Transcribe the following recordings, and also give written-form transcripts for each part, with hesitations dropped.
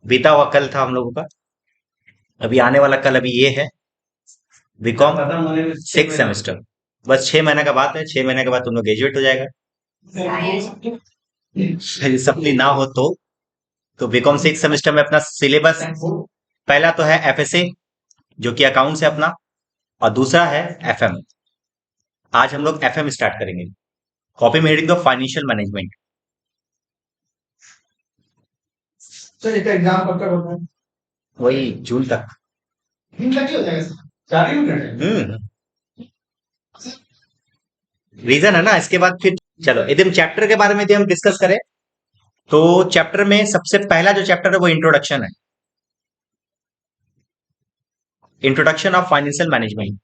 बीता हुआ कल था हम लोगों का। अभी आने वाला कल अभी ये है बीकॉम सिक्स सेमेस्टर। बस 6 महीने का बात है, 6 महीने के बाद तुम लोग ग्रेजुएट हो जाएगा। यदि सप्ली ना हो तो बीकॉम सिक्स सेमेस्टर में अपना सिलेबस पहला तो है एफएसए, जो कि अकाउंट्स है अपना, और दूसरा है एफएम। आज हम लोग एफएम स्टार्ट करेंगे। कॉपी में हेडिंग दो फाइनेंशियल मैनेजमेंट। सर इसका एग्जाम कब तक होता है? वही जून तक। जून तक ही हो जाएगा सर, 4 ही मिनट है। रीजन है ना, इसके बाद फिर चलो एकदम चैप्टर के बारे में यदि हम डिस्कस करें तो चैप्टर में सबसे पहला जो चैप्टर है वो इंट्रोडक्शन है। Introduction of financial management.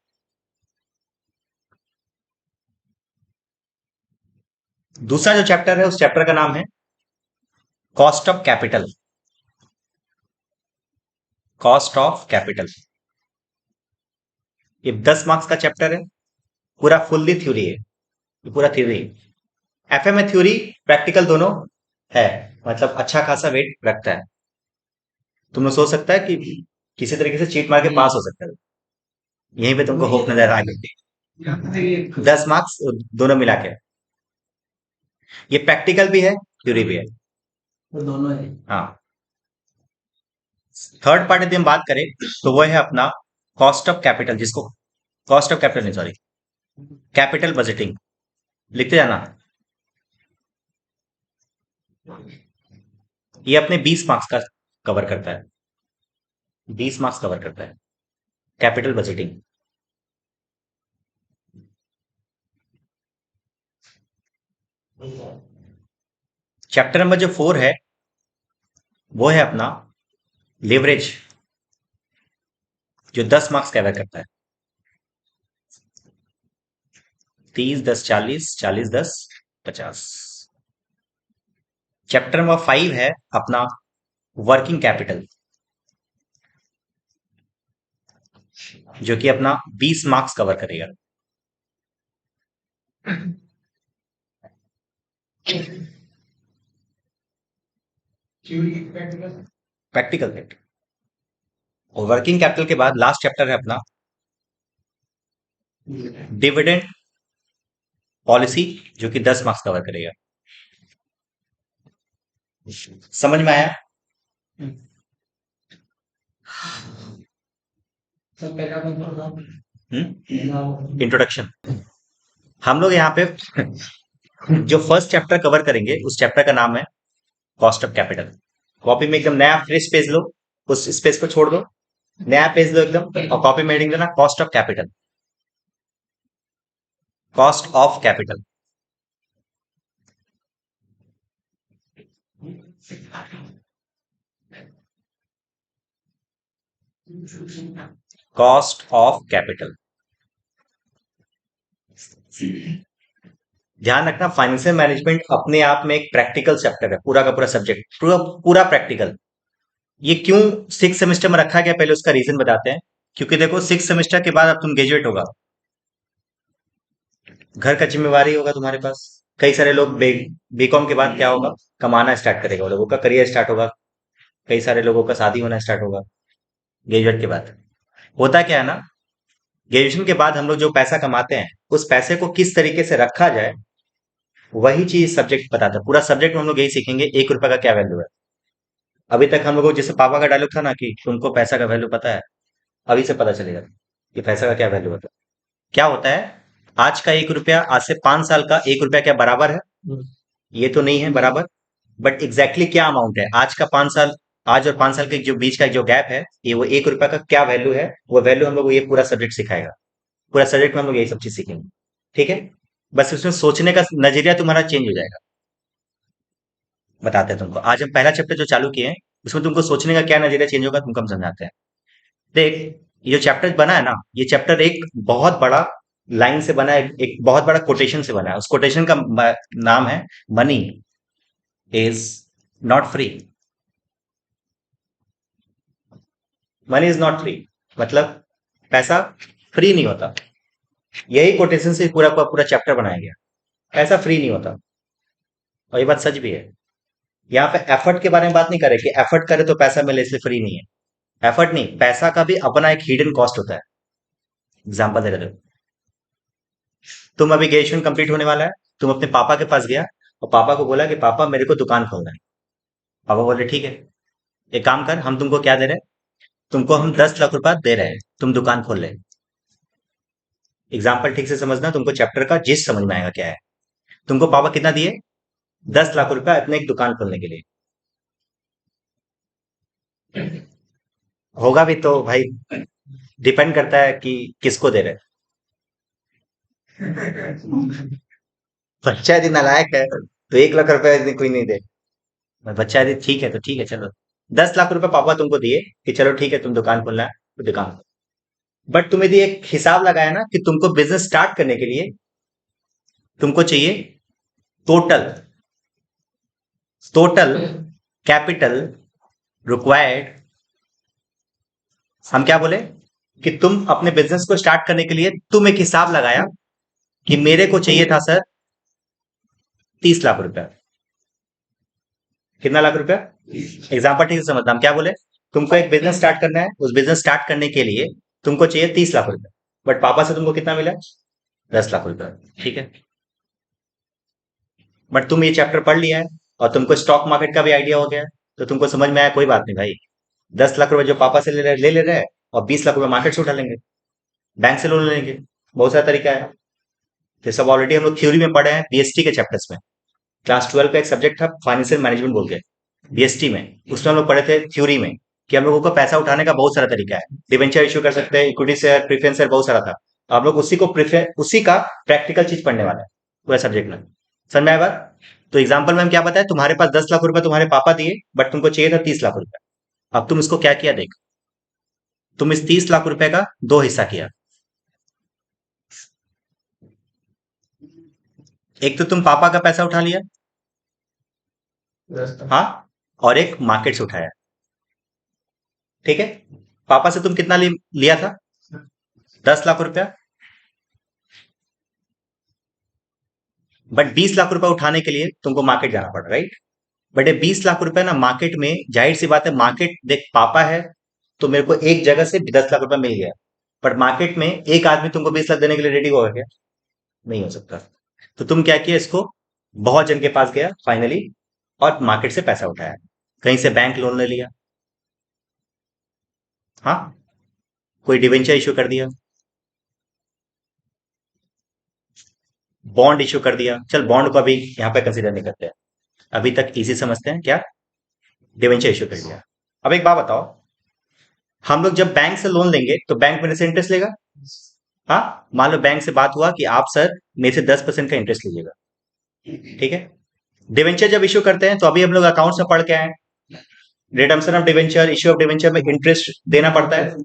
दूसरा जो चैप्टर है उस चैप्टर का नाम है cost of capital. Cost of capital ये 10 मार्क्स का चैप्टर है, पूरा फुल्ली थ्योरी है, ये पूरा थ्योरी। एफए में थ्योरी प्रैक्टिकल दोनों है, मतलब अच्छा खासा वेट रखता है। तुम लोग सोच सकता है कि किसी तरीके से चीट मार के पास हो सकता है, यहीं पे तुमको होप नजर आ गई। 10 मार्क्स दोनों मिला के। ये प्रैक्टिकल भी है, थ्योरी भी है, वो दोनों है। हाँ। थर्ड पार्ट यदि हम बात करें तो वो है अपना कॉस्ट ऑफ कैपिटल, जिसको कॉस्ट ऑफ कैपिटल नहीं, सॉरी, कैपिटल बजटिंग। लिखते जाना। ये अपने 20 मार्क्स का कवर करता है, 20 मार्क्स कवर करता है कैपिटल बजटिंग। चैप्टर नंबर जो 4 है वो है अपना लेवरेज, जो 10 मार्क्स कवर करता है। 30, 10, 40, 40, 10, 50। चैप्टर नंबर 5 है अपना वर्किंग कैपिटल, जो कि अपना 20 मार्क्स कवर करेगा। Theory practical. प्रैक्टिकल है। और वर्किंग कैपिटल के बाद लास्ट चैप्टर है अपना डिविडेंड पॉलिसी, जो कि 10 मार्क्स कवर करेगा। समझ में आया? सर पहला नंबर था इंट्रोडक्शन। हम लोग यहाँ पे जो फर्स्ट चैप्टर कवर करेंगे उस चैप्टर का नाम है कॉस्ट ऑफ कैपिटल। कॉपी में एकदम नया फ्रेश पेज लो, उस स्पेस को छोड़ दो, नया पेज लो एकदम, और कॉपी में हेडिंग देना cost of capital. Cost of capital. Cost of capital. ध्यान रखना, फाइनेंशियल मैनेजमेंट अपने आप में एक प्रैक्टिकल चैप्टर है, पूरा का पूरा सब्जेक्ट, पूरा पूरा प्रैक्टिकल। ये क्यों 6 सेमेस्टर में रखा गया, पहले उसका रीजन बताते हैं। क्योंकि देखो 6 सेमेस्टर के बाद अब तुम ग्रेजुएट होगा, घर का जिम्मेवारी होगा तुम्हारे पास। कई सारे लोग बीकॉम के बाद क्या होगा, कमाना स्टार्ट करेगा, वो लोगों का करियर स्टार्ट होगा। कई सारे लोगों का शादी होना स्टार्ट होगा ग्रेजुएट के बाद। होता क्या है ना, ग्रेजुएशन के बाद हम लोग जो पैसा कमाते हैं उस पैसे को किस तरीके से रखा जाए, वही चीज सब्जेक्ट बताता है। पूरा सब्जेक्ट में हम लोग यही सीखेंगे 1 रुपए का क्या वैल्यू है। अभी तक हम लोग को जैसे पापा का डायलॉग था ना कि तुमको पैसा का वैल्यू पता है, अभी से पता चलेगा कि पैसा का क्या वैल्यू होता है। क्या होता है, आज का 1 रुपया आज से 5 साल का 1 रुपया क्या बराबर है? ये तो नहीं है बराबर, बट एग्जैक्टली क्या अमाउंट है आज का 5 साल, आज और 5 साल के जो बीच का जो गैप है, ये वो 1 रुपया का क्या वैल्यू है, वो वैल्यू हम लोग ये पूरा सब्जेक्ट सिखाएगा। पूरा सब्जेक्ट में हम लोग यही सब चीज सीखेंगे, ठीक है। बस उसमें सोचने का नजरिया तुम्हारा चेंज हो जाएगा। बताते हैं तुमको, आज हम पहला चैप्टर जो चालू किए हैं उसमें तुमको सोचने का क्या नजरिया चेंज होगा तुमको हम समझाते हैं। देख, ये जो चैप्टर बना है ना, ये चैप्टर एक बहुत बड़ा लाइन से बना है, एक बहुत बड़ा कोटेशन से बना है। उस कोटेशन का नाम है money is not free. Money is not free मतलब पैसा फ्री नहीं होता। यही कोटेशन से पूरा का पूरा चैप्टर बनाया गया। पैसा फ्री नहीं होता, और ये बात सच भी है। यहाँ पे एफर्ट के बारे में बात नहीं कर रहे कि एफर्ट करे तो पैसा मिले इसलिए फ्री नहीं है। एफर्ट नहीं, पैसा का भी अपना एक हिडन कॉस्ट होता है। एग्जाम्पल दे रहे थे, तुम अभी ग्रेजुएशन कंप्लीट होने वाला है, तुम अपने पापा के पास गया और पापा को बोला कि पापा मेरे को दुकान खोलना है। पापा बोले ठीक है, एक काम कर, हम तुमको क्या दे रहे हैं, तुमको हम 10 लाख रुपया दे रहे हैं, तुम दुकान खोल ले। एग्जाम्पल ठीक से समझना, तुमको चैप्टर का जिस समझ में आएगा क्या है। तुमको पापा कितना दिए, 10 लाख रुपया अपने एक दुकान खोलने के लिए। होगा भी तो भाई, डिपेंड करता है कि किसको दे रहे हैं। बच्चा यदि नालायक है तो 1 लाख रुपया यदि कोई नहीं दे, बच्चा यदि ठीक है तो ठीक है, चलो 10 लाख रुपया पापा तुमको दिए कि चलो ठीक है तुम दुकान खोलना है तो दुकान। बट तुम यदि एक हिसाब लगाया ना कि तुमको बिजनेस स्टार्ट करने के लिए तुमको चाहिए टोटल टोटल कैपिटल रिक्वायर्ड। हम क्या बोले कि तुम अपने बिजनेस को स्टार्ट करने के लिए तुम एक हिसाब लगाया कि मेरे को चाहिए था सर 30 लाख रुपया। कितना लाख रुपया? एग्जाम्पल ठीक से समझना, हम क्या बोले, तुमको एक बिजनेस स्टार्ट करना है, उस बिजनेस स्टार्ट करने के लिए तुमको चाहिए 30 लाख रुपया, बट पापा से तुमको कितना मिला, 10 लाख रुपया। ठीक है, बट तुम ये चैप्टर पढ़ लिया है और तुमको स्टॉक मार्केट का भी आइडिया हो गया है, तो तुमको समझ में आया कोई बात नहीं भाई, 10 लाख रुपए जो पापा से ले रहे हैं और 20 लाख रुपए मार्केट से उठा लेंगे, बैंक से लोन लेंगे, बहुत सारा तरीका है। ये सब ऑलरेडी हम लोग थ्योरी में पढ़े हैं बीएसटी के चैप्टर्स में। क्लास 12 का एक सब्जेक्ट था फाइनेंशियल मैनेजमेंट बोल के, बीएसटी में, उसमें हम लोग पढ़े थे थ्योरी में कि हम लोगों को पैसा उठाने का बहुत सारा तरीका है, डिवेंचर इश्यू कर सकते हैं, इक्विटी शेयर, प्रेफरेंस शेयर, बहुत सारा था। तो हम लोग उसी का प्रैक्टिकल चीज पढ़ने वाले हैं पूरा सब्जेक्ट में। समझ में आया बात? तो एग्जाम्पल में हम क्या बताया, तुम्हारे पास 10 लाख रुपए तुम्हारे पापा दिए, बट तुमको चाहिए था 30 लाख रुपए। अब तुम इसको क्या किया देख, तुम इस 30 लाख रुपए का दो हिस्सा किया। एक तो तुम पापा का पैसा उठा लिया, हाँ, और एक मार्केट से उठाया। ठीक है, पापा से तुम कितना लिया था, 10 लाख रुपया, बट 20 लाख रुपया उठाने के लिए तुमको मार्केट जाना पड़ा, राइट। बट ये 20 लाख रुपया ना मार्केट में, जाहिर सी बात है, मार्केट देख पापा है तो मेरे को एक जगह से 10 लाख रुपया मिल गया, बट मार्केट में एक आदमी तुमको 20 लाख देने के लिए रेडी होगा क्या? नहीं हो सकता। तो तुम क्या किया, इसको बहुत जन के पास गया फाइनली और मार्केट से पैसा उठाया, कहीं से बैंक लोन ले लिया, हाँ, कोई डिवेंचर इश्यू कर दिया, बॉन्ड इश्यू कर दिया। चल बॉन्ड को अभी यहाँ पे कंसीडर नहीं करते हैं, अभी तक इजी समझते हैं, क्या डिवेंचर इश्यू कर दिया। अब एक बात बताओ, हम लोग जब बैंक से लोन लेंगे तो बैंक मेरे से इंटरेस्ट लेगा, हाँ, मान लो बैंक से बात हुआ कि आप सर मेरे से 10% का इंटरेस्ट लीजिएगा। ठीक है, डिवेंचर जब इश्यू करते हैं तो अभी हम लोग अकाउंट में पढ़ के आए, redemption of debenture, issue of debenture में इंटरेस्ट देना पड़ता है।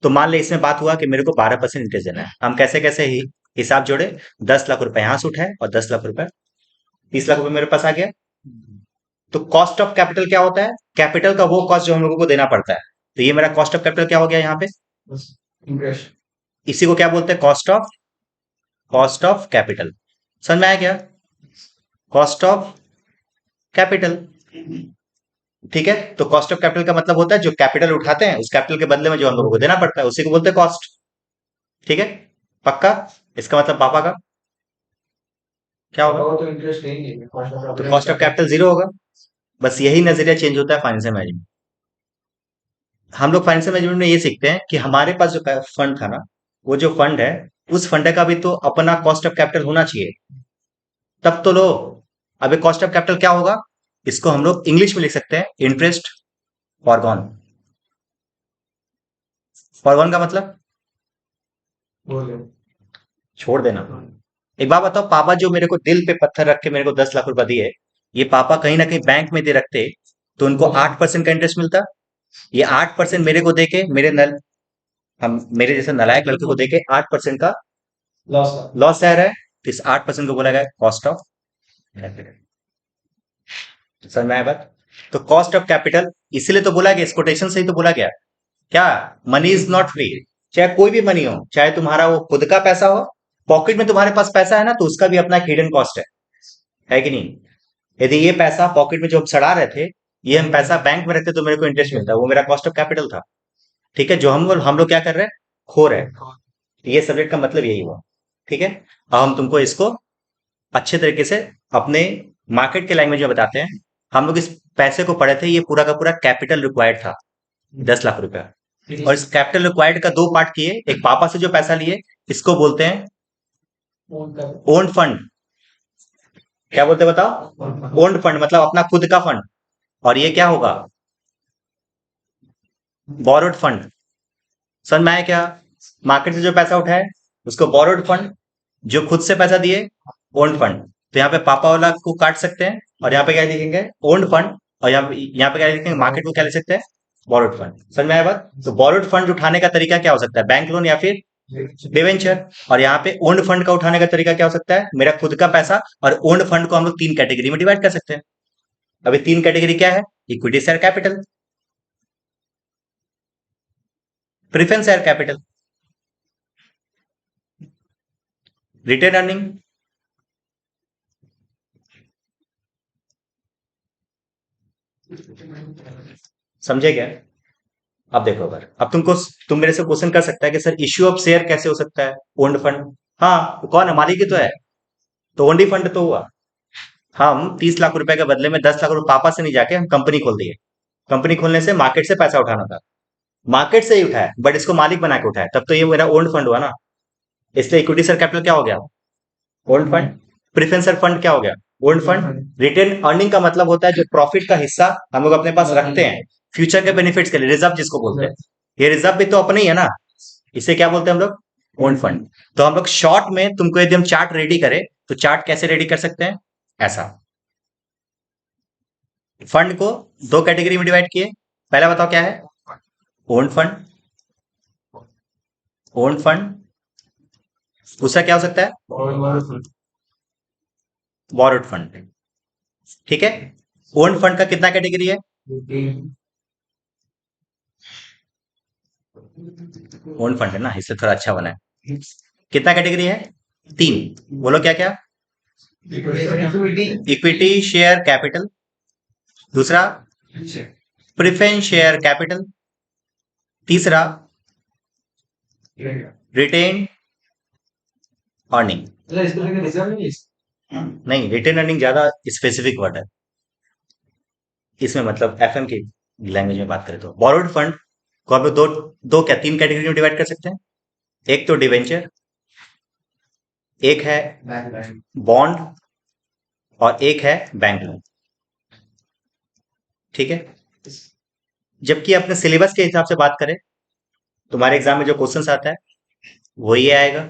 तो मान ले इसमें बात हुआ कि मेरे को 12% इंटरेस्ट देना है, हम कैसे कैसे ही हिसाब जोड़े, 10 लाख रुपए यहां से उठाए और 10 लाख रुपए, 30 लाख रुपए मेरे पास आ गया। तो कॉस्ट ऑफ कैपिटल क्या होता है, कैपिटल का वो कॉस्ट जो हम लोगों को देना पड़ता है। तो ये मेरा कॉस्ट ऑफ कैपिटल क्या हो गया यहाँ पे, इसी को क्या बोलते हैं, कॉस्ट ऑफ कैपिटल। समझ में आया क्या, कॉस्ट ऑफ कैपिटल। ठीक है, तो कॉस्ट ऑफ कैपिटल का मतलब होता है जो कैपिटल उठाते हैं उस कैपिटल के बदले में जो हम लोगों को देना पड़ता है उसी को बोलते हैं कॉस्ट। ठीक है, पक्का, इसका मतलब पापा का क्या होगा, तो इंटरेस्ट नहीं, तो कॉस्ट ऑफ कैपिटल 0 होगा। बस यही नजरिया चेंज होता है फाइनेंशियल मैनेजमेंट। हम लोग फाइनेंशियल मैनेजमेंट में ये सीखते हैं कि हमारे पास जो फंड था ना, वो जो फंड है उस फंड का भी तो अपना कॉस्ट ऑफ कैपिटल होना चाहिए, तब तो लो। अभी कॉस्ट ऑफ कैपिटल क्या होगा, इसको हम लोग इंग्लिश में लिख सकते हैं इंटरेस्ट फॉरगॉन। फॉरगॉन का मतलब बोलो, छोड़ देना। एक बात बताओ, पापा जो मेरे को दिल पे पत्थर रख के मेरे को 10 लाख रुपया दिए, ये पापा कहीं ना कहीं बैंक में दे रखते तो उनको 8% का इंटरेस्ट मिलता। ये 8% मेरे को देके, हम मेरे जैसे नालायक लड़के को देके 8% का लॉस लॉस आ रहा है, तो इस 8% को बोला गया कॉस्ट ऑफ कैपिटल। समझ में आया बात? तो कॉस्ट ऑफ कैपिटल इसलिए तो बोला गया, इस कोटेशन से ही तो बोला गया, क्या, मनी इज नॉट फ्री। चाहे कोई भी मनी हो, चाहे तुम्हारा वो खुद का पैसा हो, पॉकेट में तुम्हारे पास पैसा है ना, तो उसका भी अपना एक हिडन कॉस्ट है कि नहीं। यदि ये पैसा पॉकेट में जो हम सड़ा रहे थे, ये हम पैसा बैंक में रखते तो मेरे को इंटरेस्ट मिलता, वो मेरा कॉस्ट ऑफ कैपिटल था। ठीक है, जो हम लोग क्या कर रहे हैं, खो रहे हैं। तो ये सब्जेक्ट का मतलब यही हुआ। ठीक है, अब हम तुमको इसको अच्छे तरीके से अपने मार्केट के लैंग्वेज में बताते हैं। हम लोग इस पैसे को पढ़े थे, ये पूरा का पूरा कैपिटल रिक्वायर्ड था, 10 लाख रुपया। और इस कैपिटल रिक्वायर्ड का दो पार्ट किए, एक पापा से जो पैसा लिए, इसको बोलते हैं ओन फंड। क्या बोलते हैं बताओ? ओन फंड मतलब अपना खुद का फंड। और ये क्या होगा? Borrowed fund. समझ में आया क्या? मार्केट से जो पैसा उठाए उसको बोरोड फंड, जो खुद से पैसा दिए ओन फंड। तो यहाँ पे पापा वाला को काट सकते हैं, और यहाँ पे क्या लिखेंगे? Own fund. और यहाँ पे क्या लिखेंगे? मार्केट को क्या लिख सकते हैं? Borrowed fund. समझ में आया बात? तो बोरोड फंड उठाने का तरीका क्या हो सकता है? बैंक लोन या फिर डिवेंचर। और यहाँ पे ओन फंड का उठाने का तरीका क्या हो सकता है? मेरा खुद का पैसा। और ओन फंड को हम लोग 3 कैटेगरी में डिवाइड कर सकते हैं। अभी 3 कैटेगरी क्या है? Equity share capital, preference share capital, retain earning. समझे क्या? अब देखो, अगर अब तुम मेरे से क्वेश्चन कर सकता है कि सर इश्यू ऑफ शेयर कैसे हो सकता है ओन्ड फंड? हाँ, तो कौन है? मालिक ही तो है, तो ओनली फंड तो हुआ। हम 30 लाख रुपए के बदले में 10 लाख रुपए पापा से नहीं जाके हम कंपनी खोल दिए। कंपनी खोलने से मार्केट से पैसा उठाना था, मार्केट से ही उठाया, बट इसको मालिक बना के उठाया, तब तो ये मेरा ओन्ड फंड हुआ ना। इसलिए इक्विटी शेयर कैपिटल क्या हो गया? Old fund. प्रिफरेंशियल फंड क्या हो गया? Old fund. रिटेन अर्निंग का मतलब होता है जो प्रॉफिट का हिस्सा हम लोग अपने पास रखते हैं फ्यूचर के बेनिफिट्स के लिए, रिजर्व जिसको बोलते हैं। ये रिजर्व भी तो अपने ही है ना, इसे क्या बोलते हैं हम लोग? Own fund. तो हम लोग शॉर्ट में तुमको यदि हम चार्ट रेडी करें, तो चार्ट कैसे रेडी कर सकते हैं? ऐसा। फंड को 2 कैटेगरी में डिवाइड किए। पहला बताओ क्या है? Own fund. Own fund. दूसरा क्या हो सकता है? Borrowed fund. ठीक है, ओन फंड का कितना कैटेगरी है? ओन फंड है ना, इससे थोड़ा अच्छा बना है। कितना कैटेगरी है? 3। बोलो क्या क्या? इक्विटी शेयर कैपिटल, दूसरा प्रेफरेंस शेयर कैपिटल, तीसरा रिटेन अर्निंग। नहीं, रिटेन अर्निंग ज्यादा स्पेसिफिक वर्ड है इसमें, मतलब एफएम की लैंग्वेज में बात करें तो बोरोड फंड को हम लोग दो दो क्या 3 कैटेगरी में डिवाइड कर सकते हैं। एक तो डिवेंचर, एक है बॉन्ड, और एक है बैंक लोन। ठीक है, जबकि अपने सिलेबस के हिसाब से बात करें, तुम्हारे एग्जाम में जो क्वेश्चन आता है वो ये आएगा,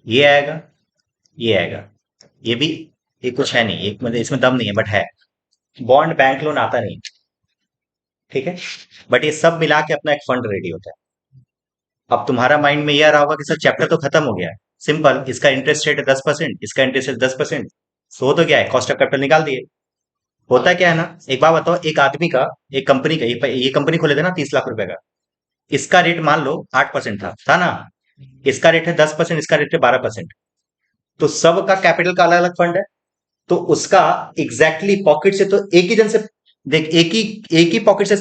ये आएगा, ये आएगा। ये भी, ये कुछ है नहीं, एक मतलब इसमें दम नहीं है, बट है। बॉन्ड बैंक लोन आता नहीं। ठीक है, बट ये सब मिला के अपना एक फंड रेडी होता है। अब तुम्हारा माइंड में ये आ रहा होगा कि सर चैप्टर तो खत्म हो गया है, सिंपल, इसका इंटरेस्ट रेट है 10%, इसका इंटरेस्ट रेट 10%, सो तो क्या है, कॉस्ट ऑफ कैपिटल निकाल दिए। होता क्या है ना, एक बात बताओ, एक आदमी का, एक कंपनी का, ये कंपनी खोले थे ना 30 लाख रुपए का, इसका रेट मान लो 8% था ना, इसका रेट है 10%, इसका रेट है 12%। तो सबका कैपिटल का अलग अलग फंड है, तो उसका एग्जैक्टली पॉकेट से तो एक ही जन से, देख, एक ही पॉकेट से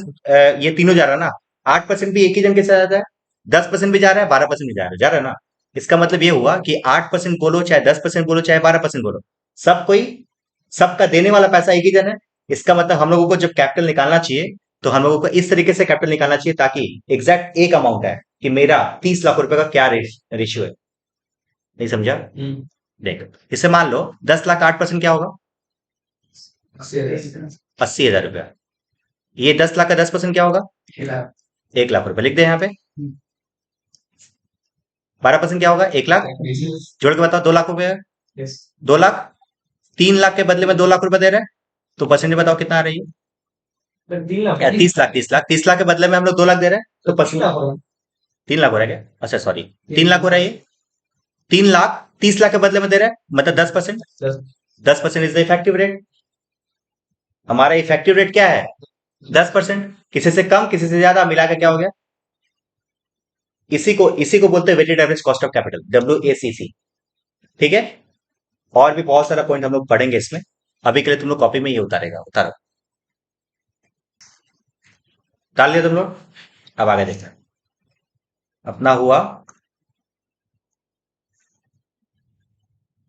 ये तीनों जा रहा है ना। 8% भी एक ही जन के साथ जाता है, 10% भी जा रहा है, 12% भी जा रहा है ना। इसका मतलब ये हुआ कि 8% बोलो, चाहे 10% बोलो, चाहे 12% बोलो, सब कोई, सबका देने वाला पैसा एक ही जन है। इसका मतलब हम लोगों को जब कैपिटल निकालना चाहिए, तो हम लोगों को इस तरीके से कैपिटल निकालना चाहिए ताकि एग्जैक्ट एक अमाउंट है कि मेरा 30 लाख रुपए का क्या रेशियो है। नहीं समझा? देख, इसे मान लो 10 लाख 8% क्या होगा? 80,000 रुपया। ये 10 लाख का 10% क्या होगा? 1 लाख रुपए। लिख दे यहाँ पे। 12% क्या होगा? 1 लाख। जोड़ के बताओ, 2 लाख रुपए है। 2 लाख। 3 लाख के बदले में 2 लाख रुपए दे रहे हैं, तो परसेंटेज बताओ कितना आ रही है? 30 लाख। 30 लाख, 30 लाख के बदले में हम लोग 2 लाख दे रहे हैं, तो परसेंटेज 3 लाख हो रहा है क्या? अच्छा सॉरी, 3 लाख हो रहा है ये। 3 लाख 30 लाख के बदले में दे रहे हैं, मतलब 10%। 10% इज द इफेक्टिव रेट। हमारा इफेक्टिव रेट क्या है? 10%। किसी से कम, किसी से ज्यादा, मिला के क्या हो गया? इसी को बोलते हैं weighted average cost of capital, WACC। ठीक है, और भी बहुत सारा पॉइंट हम लोग पढ़ेंगे इसमें। अभी के लिए तुम लोग कॉपी में ये उतारेगा, उतारो। डाल लिया तुम लोग। अब आगे देखते हैं। अपना हुआ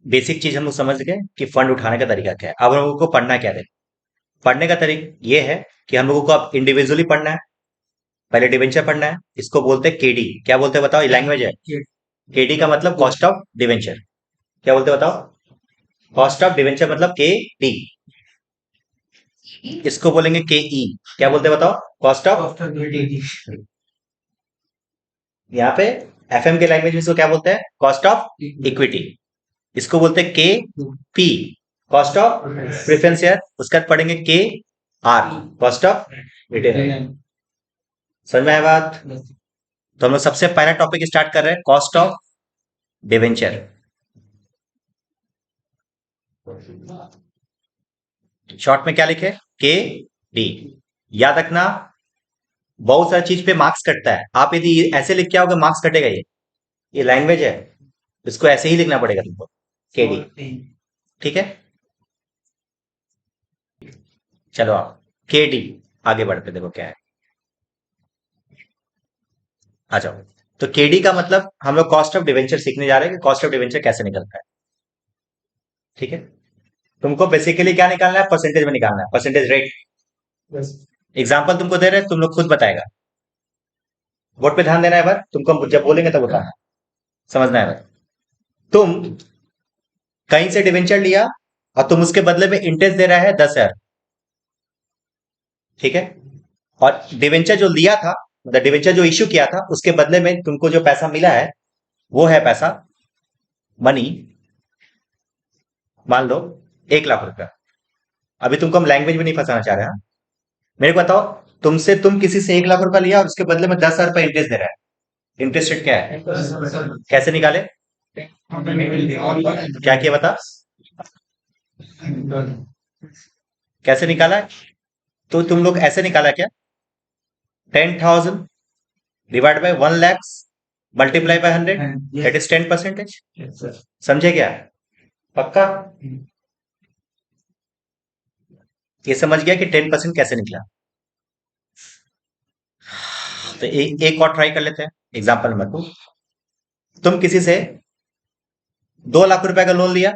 बेसिक चीज हम लोग समझ गए कि फंड उठाने का तरीका क्या है। अब हम लोगों को पढ़ना क्या है। पढ़ने का तरीका ये है कि हम लोगों को अब इंडिविजुअली पढ़ना है। पहले डिवेंचर पढ़ना है, इसको बोलते हैं केडी। क्या बोलते हैं बताओ, ये लैंग्वेज है। केडी का मतलब कॉस्ट ऑफ डिवेंचर। क्या बोलते हैं बताओ, कॉस्ट ऑफ डिवेंचर मतलब के डी। इसको बोलेंगे के ई। क्या बोलते हैं बताओ, कॉस्ट ऑफ। यहाँ पे एफएम के लैंग्वेज में इसको क्या बोलते हैं, कॉस्ट ऑफ इक्विटी। इसको बोलते हैं के P, cost of preference share. उसके बाद पढ़ेंगे के आर, कॉस्ट ऑफ रिटेन। समझ में आया बात। तो हम लोग सबसे पहला टॉपिक स्टार्ट कर रहे हैं, कॉस्ट ऑफ डिवेंचर। शॉर्ट में क्या लिखे, के डी। याद रखना, बहुत सारी चीज पे मार्क्स कटता है। आप यदि ऐसे लिख के आओगे मार्क्स कटेगा। ये लैंग्वेज है, इसको ऐसे ही लिखना पड़ेगा तुमको, के डी। ठीक है, चलो आप के डी आगे बढ़ते, देखो क्या है। आ जाओ। तो केडी का मतलब हम लोग कॉस्ट ऑफ डिवेंचर सीखने जा रहे हैं कि कॉस्ट ऑफ डिवेंचर कैसे निकलता है। ठीक है, तुमको बेसिकली क्या निकालना है, परसेंटेज में निकालना है, परसेंटेज रेट। एग्जाम्पल तुमको दे रहे हैं, तुम लोग खुद बताएगा। बोर्ड पे ध्यान देना है। बार तुमको जब बोलेंगे तब बताना, समझना है। तुम कहीं से डिवेंचर लिया और तुम उसके बदले में इंटरेस्ट दे रहा है 10,000। ठीक है, और डिवेंचर जो लिया था, मतलब डिवेंचर जो इश्यू किया था, उसके बदले में तुमको जो पैसा मिला है वो है पैसा, मनी। मान लो 1 लाख रुपया। अभी तुमको हम लैंग्वेज में नहीं फंसाना चाह रहे हैं। मेरे को बताओ, तुम किसी से 1 लाख रुपया लिया और उसके बदले में 10,000 रुपया इंटरेस्ट दे रहा है। इंटरेस्ट रेट क्या है, कैसे निकाले, क्या किया बता, कैसे निकाला। तो तुम लोग ऐसे निकाला क्या, 10,000 divide by 1 lakhs multiply by 100, that is 10%। समझे क्या, पक्का। ये समझ गया कि 10% कैसे निकला। तो एक और ट्राई कर लेते हैं। एग्जाम्पल नंबर 2, तुम किसी से 2 लाख रुपए का लोन लिया,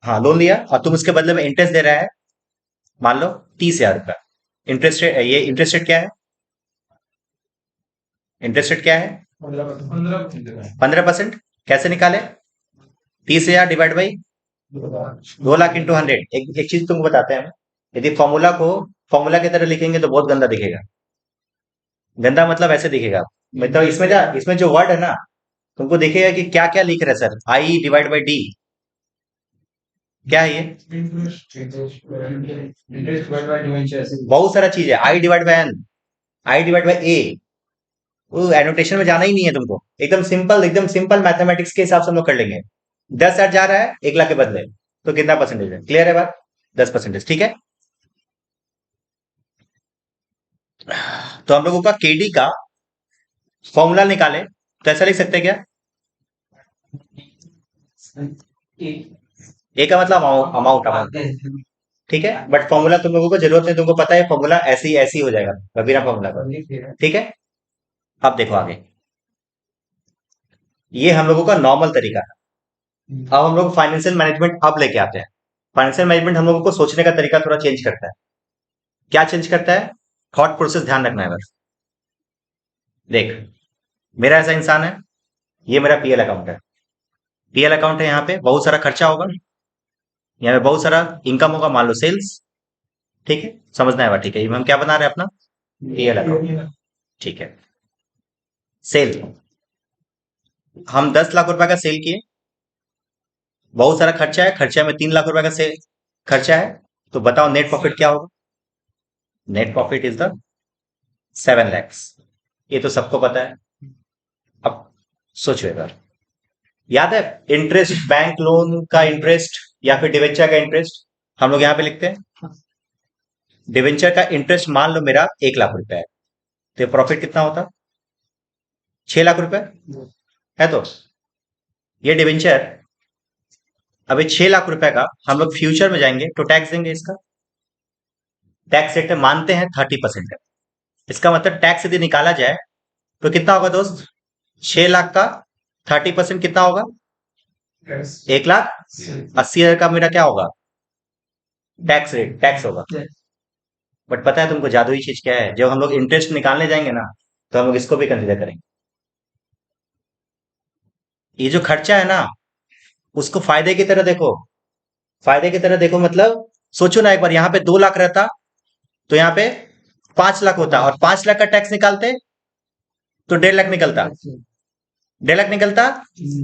हाँ लोन लिया, और तुम उसके बदले में इंटरेस्ट दे रहा है, मान लो 30,000 रुपया। इंटरेस्ट रेट, ये इंटरेस्ट रेट क्या है, इंटरेस्ट रेट क्या है, 15%। कैसे निकाले, 30,000 डिवाइड बाई 2 लाख इंटू 100। एक चीज तुमको बताते हैं हम, यदि फॉर्मूला की तरह लिखेंगे तो बहुत गंदा दिखेगा। गंदा मतलब ऐसे दिखेगा, मतलब इसमें जो वर्ड है ना, तुमको दिखेगा कि क्या क्या लिख रहे हैं sir, I divide by D. क्या है ये, बहुत सारा चीज है, I divide by N, I divide by A. वो एनोटेशन में जाना ही नहीं है तुमको, एकदम सिंपल मैथमेटिक्स के हिसाब से हम लोग कर लेंगे। 10,000 जा रहा है 1 लाख के बदले, तो कितना परसेंटेज है, क्लियर है बात, 10%। ठीक है, तो हम लोगों का केडी का फॉर्मूला निकाले तो ऐसा लिख सकते हैं क्या, ए का मतलब अमाउंट अमाउंट। ठीक है, बट फॉर्मूला तुम लोगों को जरूरत नहीं, तुमको पता है फॉर्मूला ऐसे ही हो जाएगा बिना फॉर्मूला का। ठीक है, अब देखो आगे, ये हम लोगों का नॉर्मल तरीका है। अब हम लोग फाइनेंशियल मैनेजमेंट अब लेके आते हैं। फाइनेंशियल मैनेजमेंट हम लोगों को सोचने का तरीका थोड़ा चेंज करता है। क्या चेंज करता है, थॉट प्रोसेस ध्यान रखना है बस। देख, मेरा ऐसा इंसान है, ये मेरा पीएल अकाउंट है। पीएल अकाउंट है, यहाँ पे बहुत सारा खर्चा होगा, यहाँ पे बहुत सारा इनकम होगा, मान लो सेल्स। ठीक है, समझना है बात। ठीक है, हम क्या बना रहे हैं, अपना पीएल अकाउंट। ठीक है, सेल, हम 10 लाख रुपए का सेल किए, बहुत सारा खर्चा है, खर्चा में 3 लाख रुपए का सेल खर्चा है, तो बताओ नेट प्रॉफिट क्या होगा, net profit is the 7 lakhs। ये तो सबको पता है। अब सोचो एक बार, याद है इंटरेस्ट, बैंक लोन का इंटरेस्ट या फिर डिवेंचर का इंटरेस्ट, हम लोग यहाँ पे लिखते हैं। डिवेंचर का इंटरेस्ट मान लो मेरा 1 लाख रुपए है, तो प्रॉफिट कितना होता, 6 लाख रुपए है। तो ये डिवेंचर अभी 6 लाख रुपए का हम लोग फ्यूचर में जाएंगे तो टैक्स देंगे। इसका टैक्स रेट मानते हैं 30% है। इसका मतलब टैक्स यदि निकाला जाए तो कितना होगा दोस्त? 6 लाख का 30% कितना होगा? 1,80,000 का मेरा क्या होगा? टैक्स रेट, टैक्स होगा। बट पता है तुमको जादुई चीज क्या है? जब हम लोग इंटरेस्ट निकालने जाएंगे ना, तो हम लोग इसको भी कंसिडर करेंगे। ये जो खर्चा है ना, उसको फायदे की तरह देखो। फायदे की तरह देखो मतलब, सोचो ना एक बार, यहाँ पे 2 लाख रहता तो यहाँ पे 5 लाख होता, और 5 लाख का टैक्स निकालते तो 1.5 लाख निकलता। 1.5 लाख निकलता,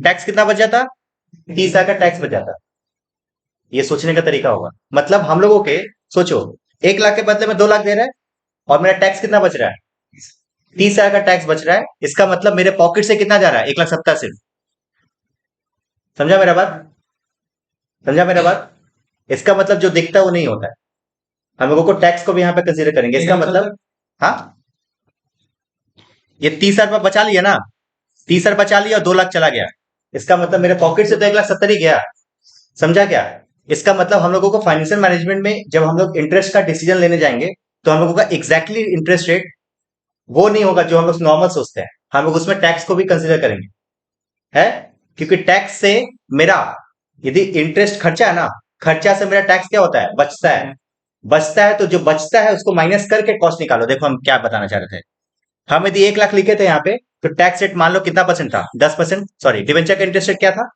टैक्स कितना बच जाता? 30,000 का टैक्स बच जाता। ये सोचने का तरीका होगा। मतलब हम लोगों के, सोचो, 1 लाख के बदले में 2 लाख दे रहा है, और मेरा टैक्स कितना बच रहा है? 30,000 का टैक्स बच रहा है। इसका मतलब मेरे पॉकेट से कितना जा रहा है? 1,70,000 सिर्फ। समझा मेरा बात? समझा मेरा बात? इसका मतलब जो दिखता है वो नहीं होता है। हम लोगों को टैक्स को भी यहाँ पे कंसीडर करेंगे। इसका मतलब, हाँ, ये 30,000 रुपया बचा लिया ना, 30,000 बचा लिया और 2 लाख चला गया। इसका मतलब मेरे पॉकेट से तो 1,70,000 ही गया। समझा क्या? इसका मतलब हम लोगों को फाइनेंशियल मैनेजमेंट में जब हम लोग इंटरेस्ट का डिसीजन लेने जाएंगे, तो हम लोगों का एग्जैक्टली इंटरेस्ट रेट वो नहीं होगा जो हम लोग नॉर्मल सोचते हैं। हम लोग उसमें टैक्स को भी कंसीडर करेंगे, है। क्योंकि टैक्स से मेरा, यदि इंटरेस्ट खर्चा है ना, खर्चा से मेरा टैक्स क्या होता है? बचता है। बचता है तो जो बचता है उसको माइनस करके कॉस्ट निकालो। देखो हम क्या बताना चाह रहे थे। हम यदि 1 लाख लिखे थे यहाँ पे, तो टैक्स रेट मान लो कितना परसेंट था? 10%। सॉरी, डिवेंचर का इंटरेस्ट रेट क्या था?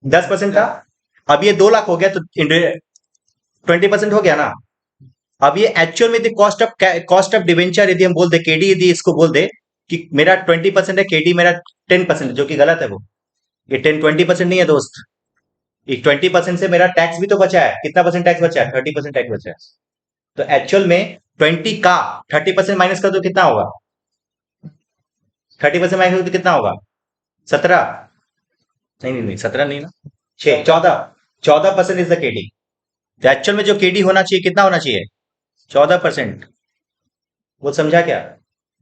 10% था। अब ये 2 लाख हो गया तो 20% हो गया ना। अब ये एक्चुअल में कॉस्ट ऑफ डिवेंचर यदि हम बोल दे, केडी यदि इसको बोल दे कि मेरा 20% है, केडी मेरा 10%, जो कि गलत है। वो ये 20% नहीं है दोस्त। ये 20% से मेरा टैक्स भी तो बचा है। कितना परसेंट टैक्स बचा है? 30% टैक्स बचा है। तो एक्चुअल में 20 का 30% माइनस कर दो, कितना होगा? 30% माइनस कर दो तो कितना होगा? 17? नहीं नहीं नहीं, 17 नहीं ना, 6, 14% इज द केडी। तो एक्चुअल में जो केडी होना चाहिए कितना होना चाहिए? 14%। वो समझा क्या?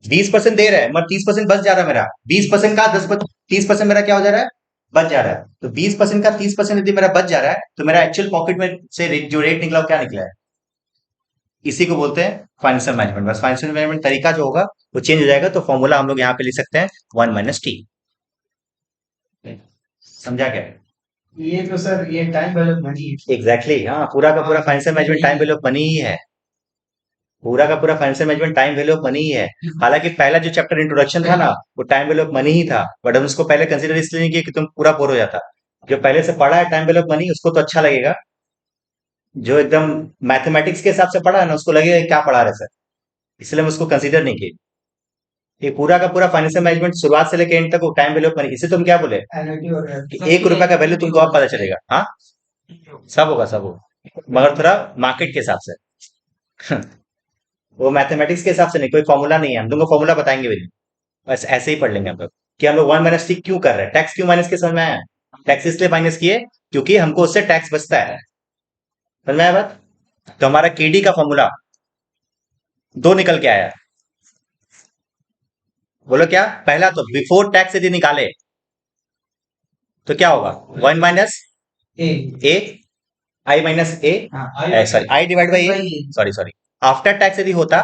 20% दे रहा है मगर 30% बच जा रहा है मेरा। 20% का 30% मेरा क्या हो जा रहा है? बच जा रहा है। तो 20% का 30% यदि मेरा बच जा रहा है, तो मेरा एक्चुअल पॉकेट में से जो रेट निकला वो क्या निकला है? इसी को बोलते हैं फाइनेंशियल मैनेजमेंट। बस फाइनेंशियल मैनेजमेंट तरीका जो होगा वो चेंज हो जाएगा। तो फॉर्मूला हम लोग यहाँ पे लिख सकते हैं 1 - t। समझा क्या? ये तो सर ये टाइम वैल्यू ऑफ मनी है। एग्जैक्टली, हाँ, पूरा का पूरा financial management time value of money ही है। पूरा का पूरा financial management time value of money ही है। हालांकि पहला जो चैप्टर इंट्रोडक्शन था ना, वो टाइम वैल्यू ऑफ मनी ही था, बट हम उसको पहले कंसीडर इसलिए नहीं किया कि तुम पूरा बोर हो जाता। जो पहले से पढ़ा है टाइम वैल्यू ऑफ मनी, उसको तो अच्छा लगेगा। जो एकदम मैथमेटिक्स के हिसाब से पढ़ा है ना, उसको लगेगा क्या पढ़ा रहे सर। इसलिए हम उसको कंसीडर नहीं किए। ये पूरा का पूरा फाइनेंशियल मैनेजमेंट शुरुआत से लेकर एंड तक वो टाइम वैल्यू ऑफ मनी। इसे तुम क्या बोले एनुटी और कि 1 रुपए का वैल्यू तुमको अब पता चलेगा। हाँ, सब होगा, सब होगा, मगर थोड़ा मार्केट के हिसाब से। वो मैथमेटिक्स के हिसाब से नहीं, कोई फॉर्मूला नहीं है। हम तुमको फॉर्मूला बताएंगे भी नहीं, बस ऐसे ही पढ़ लेंगे हम लोग कि हम लोग 1 - t क्यों कर रहे हैं। टैक्स क्यों माइनस किए समझ में आया? टैक्स इसलिए माइनस किए क्योंकि हमको उससे टैक्स बचता है। समझ में आया बात? तो हमारा केडी का फॉर्मूला 2 निकल के आया। बोलो क्या? पहला तो बिफोर टैक्स यदि निकाले तो क्या होगा? 1 - ए ए, I - a, sorry, I divide by A, sorry sorry. After tax यदि होता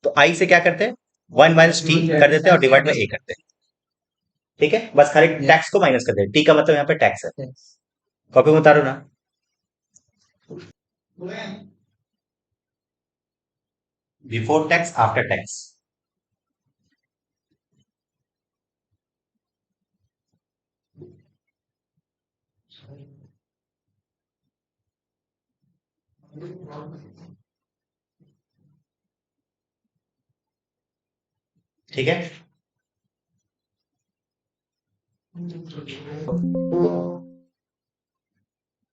तो आई से क्या करते? 1 - t कर देते और डिवाइड बाई ए करते। ठीक है, बस खाली टैक्स को माइनस कर दे। टी का मतलब यहाँ पे टैक्स है। कॉपी में उतारो ना। Before tax, after tax. ठीक है,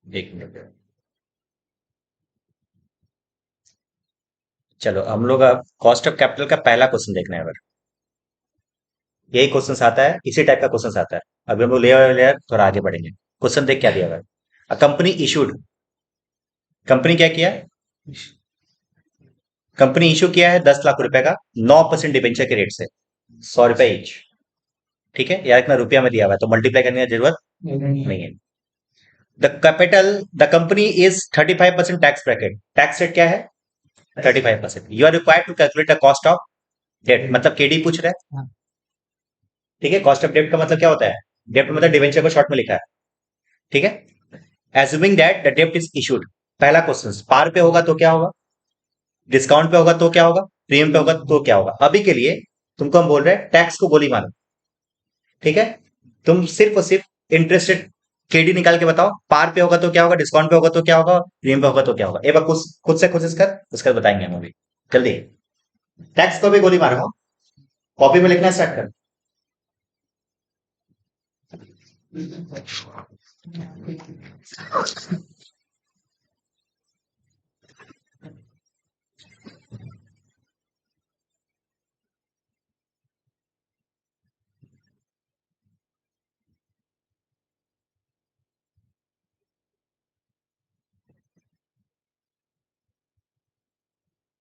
एक मिनट। चलो हम लोग अब कॉस्ट ऑफ कैपिटल का पहला क्वेश्चन देखना है। अगर यही क्वेश्चन आता है, इसी टाइप का क्वेश्चन आता है। अभी हम लोग लेयर लेयर थोड़ा आगे बढ़ेंगे। क्वेश्चन देख क्या दिया हुआ है। अ कंपनी इशूड, कंपनी क्या किया? कंपनी इशू किया है 10 लाख रुपए का 9% डिबेंचर के रेट से, 100 रुपए ईच। ठीक है, यार इतना रुपया में दिया हुआ है तो मल्टीप्लाई करने की जरूरत नहीं है। The company is 35% tax bracket. Tax rate क्या है? 35%। You are required to calculate the cost of debt, मतलब केडी पूछ रहा है। ठीक है, कॉस्ट ऑफ डेट का मतलब क्या होता है? डेट मतलब डिवेंचर को शॉर्ट में लिखा है। ठीक है, assuming that the debt is issued. पहला क्वेश्चन, पार पे होगा तो क्या होगा, डिस्काउंट पे होगा तो क्या होगा, प्रीमियम पे होगा तो क्या होगा। अभी के लिए तुमको हम बोल रहे हैं टैक्स को गोली मारो। ठीक है, तुम सिर्फ और सिर्फ इंटरेस्ट रेट केडी निकाल के बताओ, पार पे होगा तो क्या होगा, डिस्काउंट पे होगा तो क्या होगा, प्रीमियम पे होगा तो क्या होगा। एक बार खुद से कोशिश कर, उसके बाद बताएंगे हम अभी। जल्दी, टैक्स को भी गोली मारो, कॉपी में लिखना स्टार्ट कर।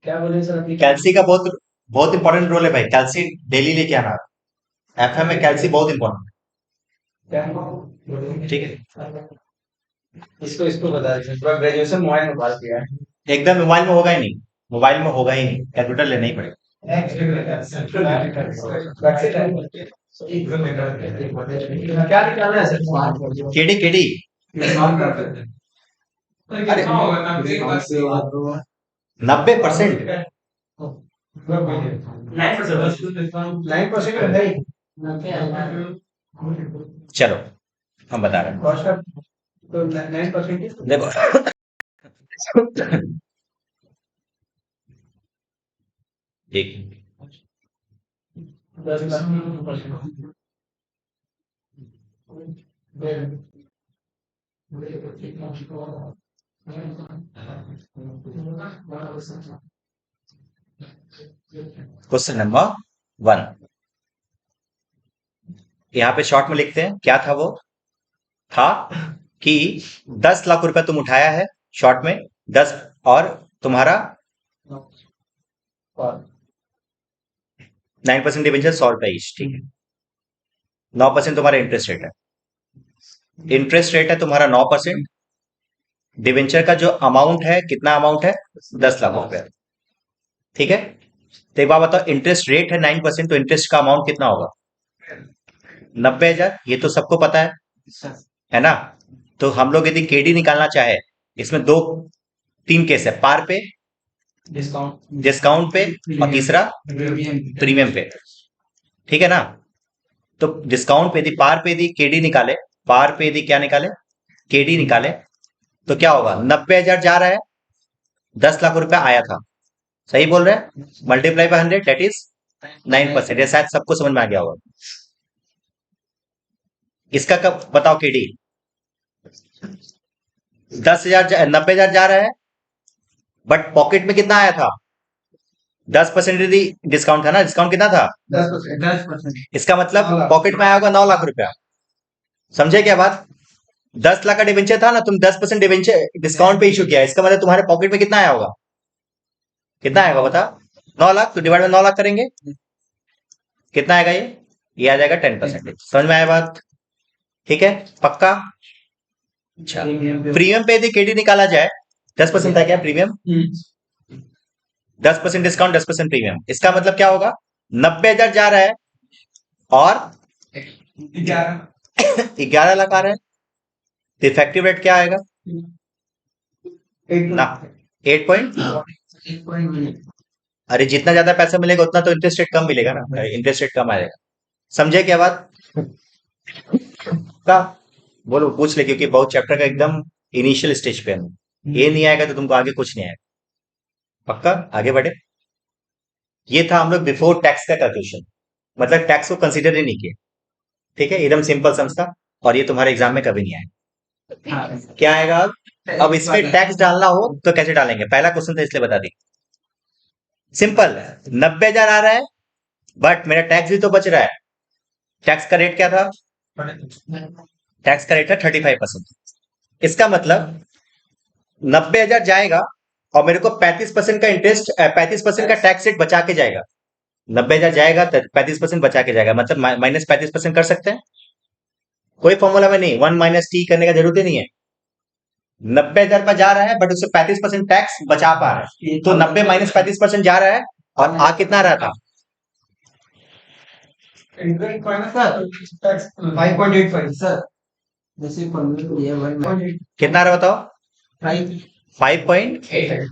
क्या बोले सर अभी? कैल्सी का बहुत बहुत इंपॉर्टेंट रोल है भाई, कैल्सी डेली लेके आना। एफएम में कैल्सी बहुत इंपॉर्टेंट क्या? है। ठीक है, इसको इसको बता दीजिए, पूरा ग्रेजुएशन मोबाइल में पास किया है। एकदम मोबाइल में होगा ही नहीं, मोबाइल में होगा ही नहीं, कैलकुलेटर लेना ही पड़ेगा। क्या निकालना है सर? केडी केडी अरे 90%। 9% नहीं। चलो हम बता रहे हैं, कॉस्ट ऑफ तो 9% देखो एक 10 क्वेश्चन नंबर 1, यहाँ पे शॉर्ट में लिखते हैं क्या था। वो था कि 10 लाख रुपए तुम उठाया है शॉर्ट में, 10, और तुम्हारा 9% डिवेंचर 100 रुपए ईच। ठीक है, 9% तुम्हारा इंटरेस्ट रेट है। इंटरेस्ट रेट है तुम्हारा 9%। डिवेंचर का जो अमाउंट है, कितना अमाउंट है? 10 लाख रुपए। ठीक है, तो एक बार बताओ, इंटरेस्ट रेट है 9%, तो इंटरेस्ट का अमाउंट कितना होगा? 90,000। ये तो सबको पता है ना। तो हम लोग यदि केडी निकालना चाहे, इसमें दो तीन केस है, पार पे, डिस्काउंट पे, और तीसरा प्रीमियम पे। ठीक है ना, तो डिस्काउंट पे यदि, पार पे यदि केडी निकाले, पार पे यदि क्या निकाले, केडी निकाले, तो क्या होगा? 90,000 जा रहा है, 10 लाख रुपए आया था, सही बोल रहे हैं, मल्टीप्लाई बाय 100 दैट इज 9%। ये शायद सबको समझ में आ गया होगा। इसका कब बताओ, केडी 90,000 जा रहा है, बट पॉकेट में कितना आया था? 10% यदि डिस्काउंट था ना, डिस्काउंट कितना था? 10%। इसका मतलब पॉकेट में आया होगा 9 लाख रुपया। समझे क्या बात? 10 लाख का डिवेंचर था ना, तुम 10% डिवेंचर डिस्काउंट पे इशू किया, इसका मतलब तुम्हारे पॉकेट में कितना आया होगा? कितना आएगा बता? 9 लाख। तो डिवाइड में 9 लाख करेंगे, कितना आएगा? ये आ जाएगा 10%। समझ में आया बात? ठीक है, पक्का? अच्छा, प्रीमियम पे यदि केडी निकाला जाए, 10% था क्या प्रीमियम? 10% डिस्काउंट, 10% प्रीमियम, इसका मतलब क्या होगा? 90,000 जा रहा है और 11 लाख आ रहा है, तो इफेक्टिव रेट क्या आएगा ना? 8 अरे जितना ज्यादा पैसा मिलेगा उतना तो इंटरेस्ट रेट कम मिलेगा ना, इंटरेस्ट रेट कम आएगा। समझे क्या बात? का बोलो, पूछ ले, क्योंकि बहुत चैप्टर का एकदम इनिशियल स्टेज पे है। ये नहीं आएगा तो तुमको आगे कुछ नहीं आएगा। पक्का? आगे बढ़े। ये था हम लोग बिफोर टैक्स का कैलकुलेशन, मतलब टैक्स को कंसीडर ही नहीं किया। ठीक है, एकदम सिंपल समझता, और ये तुम्हारे एग्जाम में कभी नहीं आएगा। क्या आएगा अब? अब इसमें टैक्स डालना हो तो कैसे डालेंगे? पहला क्वेश्चन था इसलिए बता दी। सिंपल, 90,000 आ रहा है, बट मेरा टैक्स भी तो बच रहा है। टैक्स का रेट क्या था? टैक्स का रेट था 35%। इसका मतलब 90,000 जाएगा और मेरे को 35% का इंटरेस्ट, 35% का टैक्स रेट बचा के जाएगा। 90,000 जाएगा तो 35% बचा के जाएगा, मतलब -35% कर सकते हैं। कोई फॉर्मूला में नहीं, 1 - t करने का जरूरत ही नहीं है। 90,000 पर जा रहा है बट उससे 35% टैक्स बचा पा रहा है, तो 90 माइनस 35% जा रहा है और आ कितना रहा था? Interest minus tax 5.85 sir. जैसे 15 को लिया 1 कितना रहा बताओ? 5.85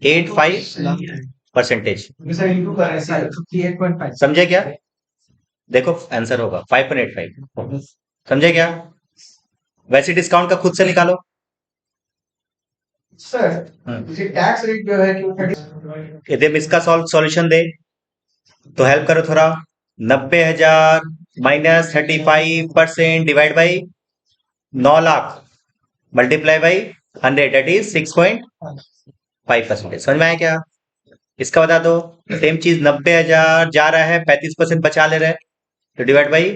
5.85%। सर इनटू करेंसी 58.5 समझे क्या? देखो आंसर होगा 5.85। समझे क्या? वैसे डिस्काउंट का खुद से निकालो। सर इसे टैक्स रेट जो है कि यदि हम इसका सॉल्यूशन दे तो हेल्प करो थोड़ा। 90,000 minus 35% divide by 9 lakh multiply by 100 that is 6.5%। समझ में आया क्या? इसका बता दो। सेम चीज 90,000 जा रहा है 35% बचा ले रहे हैं तो divide by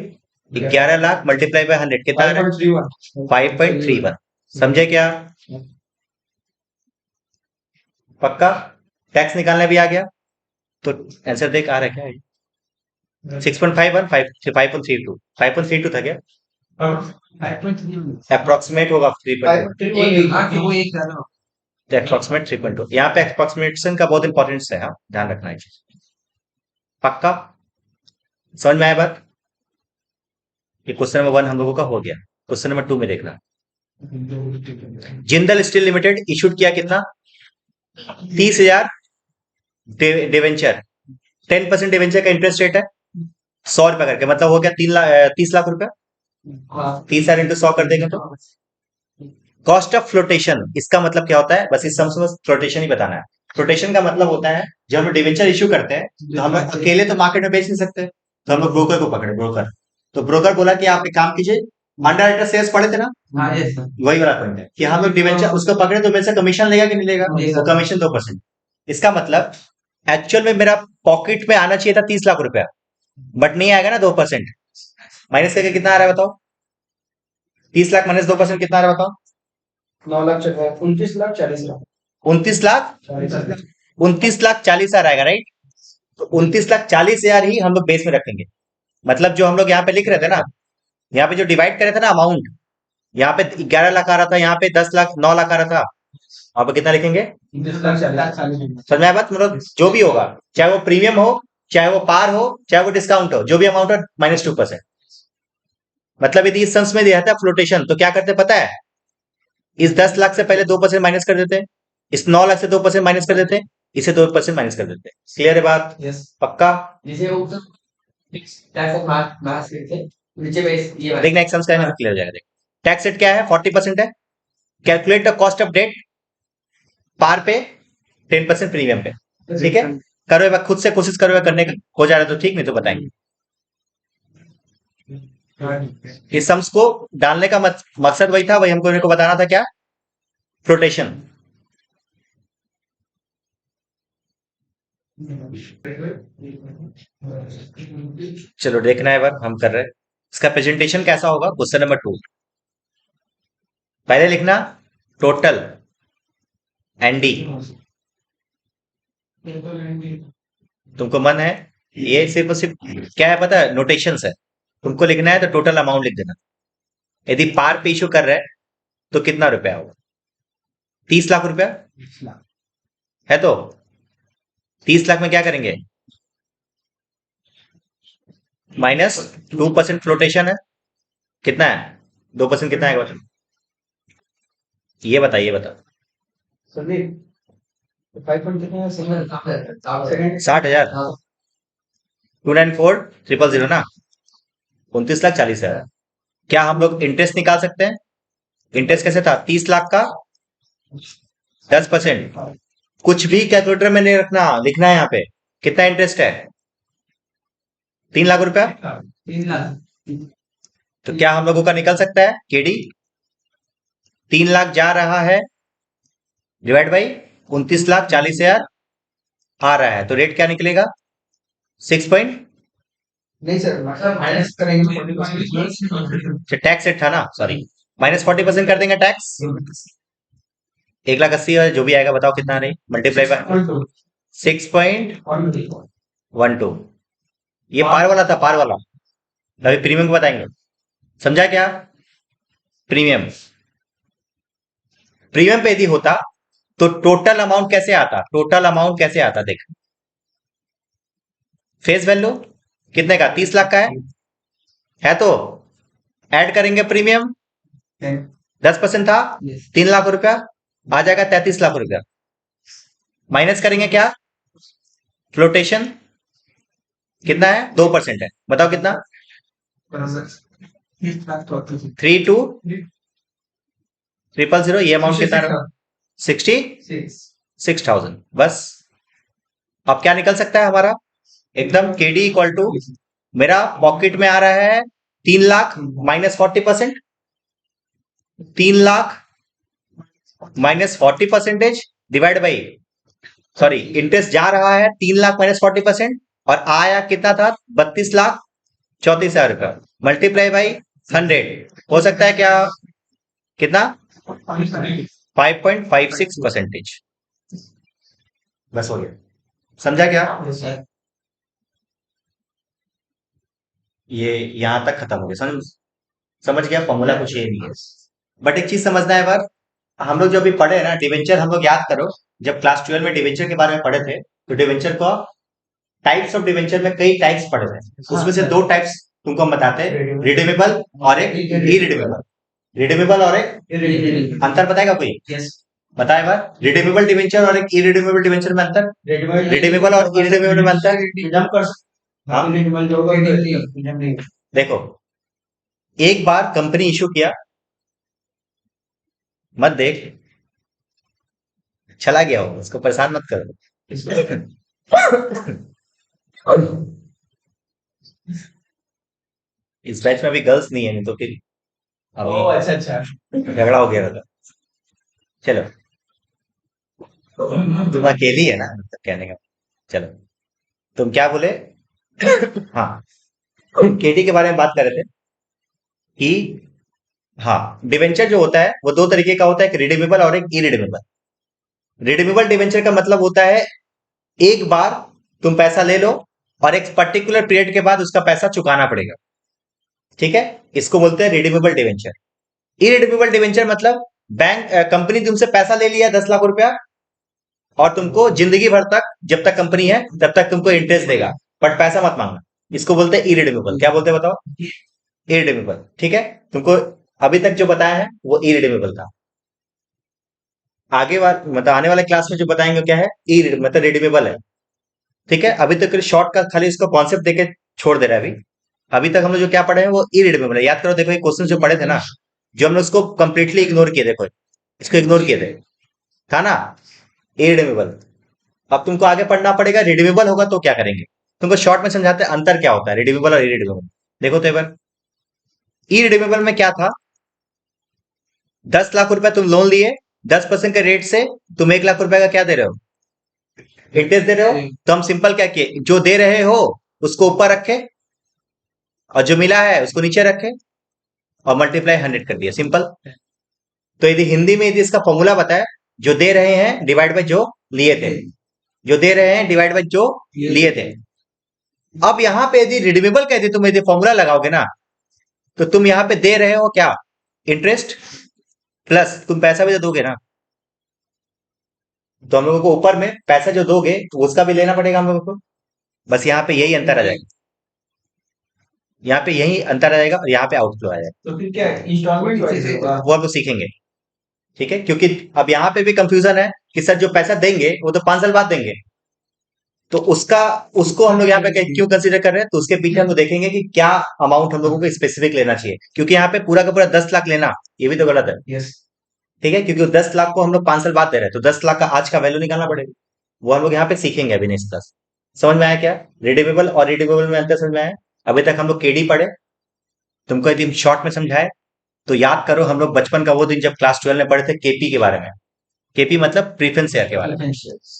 11 lakh multiply by 100 कितना आ रहा है? 5.31। समझे क्या? पक्का? टैक्स निकालने भी आ गया तो आंसर देख आ रहा है क्या? 6.51 5.32 5.32 था क्या? 5.3 अप्रोक्सीमेट होगा 3.2। वो एक जाना अप्रोक्सीमेट 3.2। यहाँ पे अप्रोक्सीमेशन का बहुत इंपॉर्टेंस है, हाँ ध्यान रखना है चीज। पक्का? समझ में आया बात? ये क्वेश्चन नंबर 1 हम लोगों का हो गया। क्वेश्चन नंबर 2 में देखना। जिंदल स्टील लिमिटेड इशूड किया कितना? 30,000 डिवेंचर। 10% डिवेंचर का इंटरेस्ट रेट है 100 रुपए करके, मतलब हो गया 30 लाख रुपए। 30,000 इंटू 100 कर देंगे तो कॉस्ट ऑफ फ्लोटेशन। इसका मतलब क्या होता है? बस इस सम में फ्लोटेशन ही बताना है। फ्लोटेशन का मतलब होता है जब हम डिवेंचर इश्यू करते हैं तो हम अकेले तो मार्केट में बेच नहीं सकते, तो हम लोग ब्रोकर को पकड़े। ब्रोकर तो ब्रोकर बोला कि आप एक काम कीजिए, अंडर राइटर शेयर्स पड़े थे ना, हाँ यस सर वही वाला पॉइंट है कि हम लोग डिवेंचर उसको पकड़े तो मेरे से कमीशन लेगा कि नहीं लेगा? लेगा। वो कमीशन 2%। इसका मतलब एक्चुअल में मेरा पॉकेट में आना चाहिए था 30 लाख रुपया, बट नहीं आएगा ना 2%। माइनस करके कितना आ रहा है बताओ? 30 लाख माइनस 2% कितना आ रहा है बताओ? 9 लाख 29 लाख 40 लाख 29 लाख 29 लाख 40 हजार आएगा, राइट? तो 29 लाख 40 हजार ही हम लोग बेस में रखेंगे। मतलब जो हम लोग यहाँ पे लिख रहे थे ना, यहाँ पे जो डिवाइड करे थे ना अमाउंट, यहाँ पे 11 लाख आ रहा था, यहाँ पे 10 लाख 9 लाख आ रहा था, वहां पे कितना लिखेंगे? 29 लाख 40 समझ में आया बात? मतलब जो भी होगा, चाहे वो प्रीमियम हो, चाहे वो पार हो, चाहे वो डिस्काउंट हो, जो भी अमाउंट हो -2%। मतलब यदि इस सेंस में दिया था फ्लोटेशन तो क्या करते पता है? इस 10 लाख से पहले 2% माइनस कर देते, इस 9 लाख से 2% माइनस कर देते, इसे 2% माइनस कर देते। क्लियर है बात? यस पक्का? जैसे वो फिक्स टैक्स ऑफ मास करते नीचे बेस ये देखना एक सेंस का है, क्लियर हो जाएगा। देख टैक्स रेट क्या है? 40% है। Calculate the cost of debt par पे 10% प्रीमियम पे। ठीक है, करो एक बार खुद से कोशिश करो करने का, हो जा रहा है तो ठीक, नहीं तो बताएंगे। इस सम्स को डालने का मकसद वही था, वही हमको मेरे को बताना था क्या? फ्लोटेशन। चलो देखना है, बार हम कर रहे हैं। इसका प्रेजेंटेशन कैसा होगा? क्वेश्चन नंबर 2 पहले लिखना टोटल एनडी। तुमको मन है? ये सिर्फ सिर्फ क्या है पता है? नोटेशंस है। तुमको लिखना है तो टोटल अमाउंट लिख देना। यदि पार पे इशू कर रहे हैं तो कितना रुपया होगा? 30 लाख रुपया है तो 30 लाख में क्या करेंगे? -2% फ्लोटेशन है, कितना है? 2% कितना है? ये बताइए, बता। संदीप 5 पॉइंट कितना है सेकंड 60,000 294,000 ना, 29,40,000। क्या हम लोग इंटरेस्ट निकाल सकते हैं? इंटरेस्ट कैसे था? 30 लाख का 10%। कुछ भी कैलकुलेटर में नहीं रखना, लिखना है यहाँ पे कितना इंटरेस्ट है। 3 लाख रुपया। 3 लाख तो क्या हम लोगों का निकल सकता है? केडी 3 लाख जा रहा है डिवाइड बाई 29,40,000 आ रहा है, तो रेट क्या निकलेगा? 6 पॉइंट। नहीं सर मतलब माइनस करेंगे 40%। टैक्स रेट था ना, सॉरी, -40% कर देंगे टैक्स। 1,80,000 जो भी आएगा बताओ कितना रही, मल्टीप्लाई बाय 6.12। ये पार वाला था, पार वाला। अभी प्रीमियम को बताएंगे। समझा क्या? प्रीमियम प्रीमियम पे यदि होता तो टोटल अमाउंट कैसे आता, टोटल अमाउंट कैसे आता देख, फेस वैल्यू कितने का, 30 लाख का है तो ऐड करेंगे प्रीमियम, 10% था, Yes. 3 लाख रुपया आ जाएगा, 33 लाख रुपया। माइनस करेंगे क्या, फ्लोटेशन कितना है, 2% है, बताओ कितना, 32,000, ये अमाउंट कितना रहा, 66,000। बस अब क्या निकल सकता है हमारा, एकदम केडी इक्वल टू, मेरा पॉकेट में आ रहा है 3 lakh minus 40%, 3 lakh minus 40% divide by, sorry interest जा रहा है 3 लाख माइनस 40% और आया कितना था, 32,34,000 रुपया, मल्टीप्लाई बाई 100, हो सकता है क्या, कितना, 5.56%। बस हो गया, समझा क्या, Yes, sir. ये यहां तक खत्म हो गया, समझ गया, फॉर्मूला कुछ ये नहीं है। बट एक चीज समझना है बार, हम लोग जो अभी पढ़े ना डिवेंचर, हम लोग याद करो जब क्लास 12 में डिवेंचर के बारे में पढ़े थे, तो डिवेंचर को टाइप्स ऑफ डिवेंचर में कई टाइप्स पढ़े थे, उसमें से 2 टाइप्स तुमको हम बताते हैं, रिडीमेबल और एक इरिडीमेबल। रिडीमेबल और एक अंतर बताएगा कोई, Yes. बताए बार, रिडीमेबल डिवेंचर और एक इरिडीमेबल डिवेंचर में अंतर, रिडीमेबल और इरिडीमेबल में अंतर, हाँ देखो, एक बार कंपनी इशू किया, मत देख, चला गया हो, उसको परेशान मत करो। इस बैच में अभी गर्ल्स नहीं है, नहीं तो फिर ओह अभी अच्छा झगड़ा हो गया था। चलो तुम अकेली है ना, मतलब कहने का, चलो तुम क्या बोले, हाँ केटी के बारे में बात कर रहे थे कि, हाँ डिवेंचर जो होता है वो 2 तरीके का होता है, एक रिडीमेबल और एक इरिडीमेबल। रिडीमेबल डिवेंचर का मतलब होता है एक बार तुम पैसा ले लो और एक पर्टिकुलर पीरियड के बाद उसका पैसा चुकाना पड़ेगा, ठीक है, इसको बोलते हैं रिडीमेबल डिवेंचर। इरिडीमेबल डिवेंचर मतलब बैंक कंपनी तुमसे पैसा ले लिया 10 लाख रुपया और तुमको जिंदगी भर तक, जब तक कंपनी है तब तक तुमको इंटरेस्ट देगा, बट पैसा मत मांगना, इसको बोलते हैं इरिडीमेबल। क्या बोलते हैं बताओ, इरिडीमेबल, ठीक है, तुमको अभी तक जो बताया है वो इरिडीमेबल था, आगे मतलब आने वाले क्लास में जो बताएंगे क्या है, मतलब रिडीमेबल है, ठीक है। अभी तक शॉर्ट का खाली इसको कॉन्सेप्ट देके छोड़ दे रहा है, अभी अभी तक हम लोग जो क्या पढ़े हैं वो इरिडीमेबल है, याद करो, देखो ये क्वेश्चन जो पढ़े थे ना, जो हमने उसको कंप्लीटली इग्नोर किए, देखो इसको इग्नोर किए थे, था ना, इरिडीमेबल। अब तुमको आगे पढ़ना पड़ेगा, रिडीमेबल होगा तो क्या करेंगे, तुमको शॉर्ट में समझाते हैं अंतर क्या होता है रिडीमेबल और इरिडीमेबल। देखो तो एक बार, इरिडीमेबल में क्या था, 10 लाख रुपया तुम लोन लिए, 10% के रेट से तुम 1 लाख रुपया का क्या दे रहे हो, इंटरेस्ट दे रहे हो, तो हम सिंपल क्या किए, जो दे रहे हो उसको ऊपर रखे और जो मिला है उसको नीचे रखे और मल्टीप्लाई 100 कर दिया, सिंपल। तो यदि हिंदी में यदि इसका फॉर्मूला बताए, जो दे रहे हैं डिवाइड बाय जो लिए थे, जो दे रहे हैं डिवाइड बाय जो लिए थे। अब यहां पे यदि रिडीमेबल का यदि तुम यदि फॉर्मूला लगाओगे ना, तो तुम यहां पे दे रहे हो क्या, इंटरेस्ट प्लस तुम पैसा भी तो दोगे ना, तो हम लोगों को ऊपर में पैसा जो दोगे तो उसका भी लेना पड़ेगा हम लोगों को, बस यहाँ पे यही अंतर आ जाएगा, यहाँ पे यही अंतर आ जाएगा और यहाँ पे आउटफ्लो आ जाएगा, तो फिर क्या इंस्टॉलमेंट वाइज होगा, वो हम लोग सीखेंगे, ठीक है, क्योंकि अब यहाँ पे भी कंफ्यूजन है कि सर जो पैसा देंगे वो तो 5 साल बाद देंगे, तो उसका उसको हम लोग यहाँ पे क्यों कंसीडर कर रहे हैं, तो उसके पीछे हम लोग देखेंगे कि क्या अमाउंट हम लोगों को स्पेसिफिक लेना चाहिए, क्योंकि यहाँ पे पूरा का पूरा 10 लाख लेना ये भी तो गलत है, यस ठीक है, क्योंकि 10 लाख को हम लोग 5 साल बाद दे रहे हैं, तो 10 लाख का आज का वैल्यू निकालना पड़ेगा, वो हम लोग यहाँ पे सीखेंगे अभी नेक्स्ट क्लास। समझ में आया क्या, रिडीमेबल और रिडीमेबल में अंतर समझ में आया। अभी तक हम लोग केडी पढ़े, तुमको यदि शॉर्ट में समझाए तो याद करो, हम लोग बचपन का वो दिन जब क्लास 12 में पढ़े थे केपी के बारे में, केपी मतलब प्रीफरेंस शेयर के बारे में।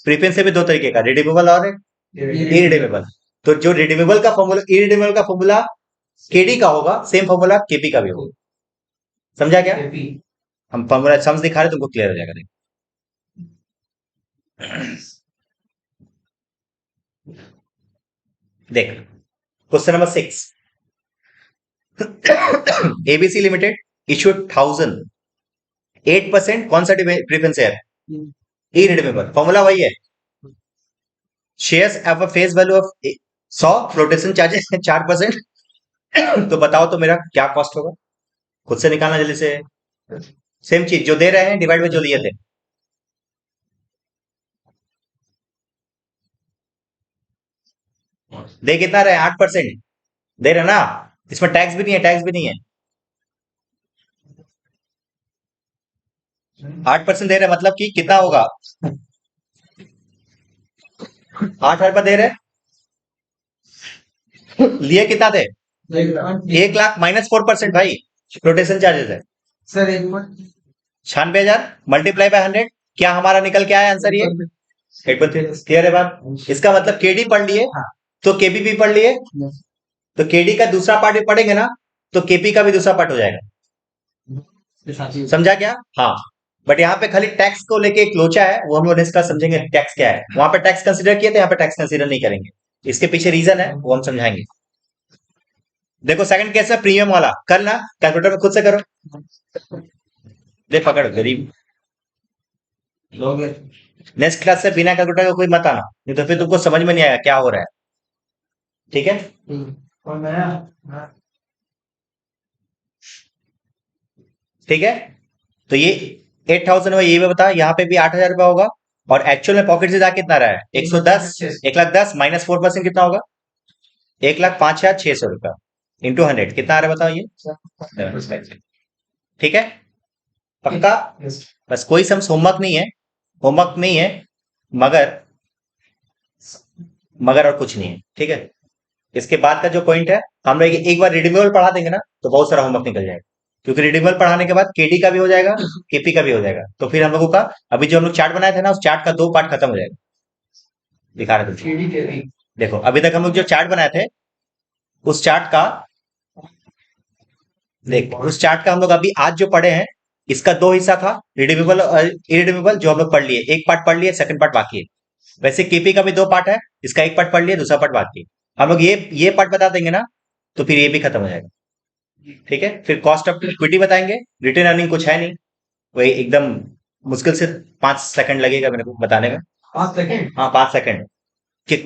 प्रीफरेंस से भी 2 तरीके का, रिडीमेबल और इरिडीमेबल। तो जो रिडीमेबल का फॉर्मूला, इरिडीमेबल का फॉर्मूला केडी का होगा, सेम फॉर्मूला केपी का भी होगा, समझा क्या, हम फॉर्मूला समझ दिखा रहे तुमको क्लियर हो जाएगा, देख question number 6, ABC Limited issued 1000 8% कौन सा डिफरेंस है? इरिडीमेबल। फॉर्मूला वही है, shares have a face value of 100, flotation charges 4%। तो बताओ तो मेरा क्या कॉस्ट होगा, खुद से निकालना जल्दी से। सेम चीज, जो दे रहे हैं डिवाइड में जो दिए थे। दे कितना रहे? 8% दे रहे ना, इसमें टैक्स भी नहीं है, टैक्स भी नहीं है। 8% दे रहे मतलब कि कितना होगा? 8,000 रुपया दे रहे, लिए कितना थे? 1,00,000 -4% भाई, फ्लोटेशन चार्जेस है। सर 1 96,000 मल्टीप्लाई बाय 100, क्या हमारा निकल के आया आंसर? ये 8.3। क्लियर है बात? इसका मतलब केडी पढ़ लिए तो केबी भी पढ़ लिए, तो केडी का दूसरा पार्ट भी पढ़ेंगे ना तो केपी का भी दूसरा पार्ट हो जाएगा। समझा क्या? हाँ। बट यहाँ पे खाली टैक्स को लेके एक लोचा है, वो हम लोग इसका समझेंगे टैक्स क्या है। वहां पे टैक्स कंसीडर किए थे, यहाँ पे टैक्स कंसीडर नहीं करेंगे। इसके पीछे रीजन है, वो हम समझाएंगे। देखो सेकंड केस है प्रीमियम वाला, करना कैलकुलेटर में खुद से करो। दे पकड़ गरीब, नेक्स्ट क्लास से बिना कैलकुलेटर का कोई मत आना, नहीं तो फिर तुमको समझ में नहीं आएगा क्या हो रहा है। ठीक है? और नया ठीक है, तो ये 8,000 है, ये भी बता। यहाँ पे भी 8,000 रुपया होगा, और एक्चुअल में पॉकेट से जा कितना रहा है? 110, 1,10,000 -4% कितना होगा? 1,05,600 रुपया इंटू 100 कितना आ रहा है बताओ ये? ठीक है, पक्का? बस कोई सम्स होमवर्क नहीं है, होमवर्क नहीं है, मगर मगर और कुछ नहीं है। ठीक है, इसके बाद का जो पॉइंट है, हम लोग एक बार रिडीमेबल पढ़ा देंगे ना तो बहुत सारा होमवर्क निकल जाएगा, क्योंकि रिडीमेबल पढ़ाने के बाद केडी का भी हो जाएगा, केपी का भी हो जाएगा। तो फिर हम लोगों का अभी जो हम लोग चार्ट बनाए थे ना, उस चार्ट का 2 पार्ट खत्म हो जाएगा। दिखा रहे थे, देखो अभी तक हम लोग जो चार्ट बनाए थे उस चार्ट का, देख उस चार्ट का हम लोग अभी आज जो पढ़े हैं, इसका 2 हिस्सा था, रिडीमेबल और इरिडीमेबल, जो हम लोग पढ़ लिए। एक पार्ट पढ़ लिए, सेकंड पार्ट बाकी है। वैसे केपी का भी 2 पार्ट है, इसका एक पार्ट पढ़ लिए, दूसरा पार्ट बाकी है। हम लोग ये पार्ट बता देंगे ना तो फिर ये भी खत्म हो जाएगा। ठीक है, फिर कॉस्ट ऑफ इक्विटी बताएंगे। रिटेन अर्निंग कुछ है नहीं, वही एकदम मुश्किल से 5 सेकंड लगेगा मेरे को बताने में। 5 सेकंड? हाँ 5 सेकंड।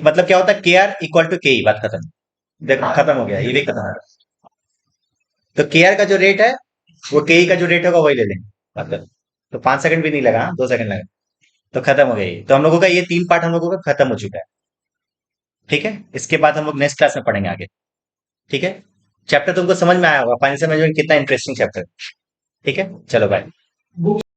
मतलब क्या होता है, के आर इक्वल टू के, बात खत्म। देखो खत्म हो गया, ये भी खत्म हो गया। तो के आर का जो रेट है वो के का जो रेट होगा वही ले लेंगे, मतलब। तो 5 सेकंड भी नहीं लगा, 2 सेकंड लगा, तो खत्म हो गया ये। तो हम लोगों का ये 3 पार्ट हम लोगों का खत्म हो चुका है। ठीक है, इसके बाद हम लोग नेक्स्ट क्लास में पढ़ेंगे आगे। ठीक है, चैप्टर तुमको समझ में आया होगा, फाइनेंशियल मैनेजमेंट कितना इंटरेस्टिंग चैप्टर। ठीक है, चलो बाय।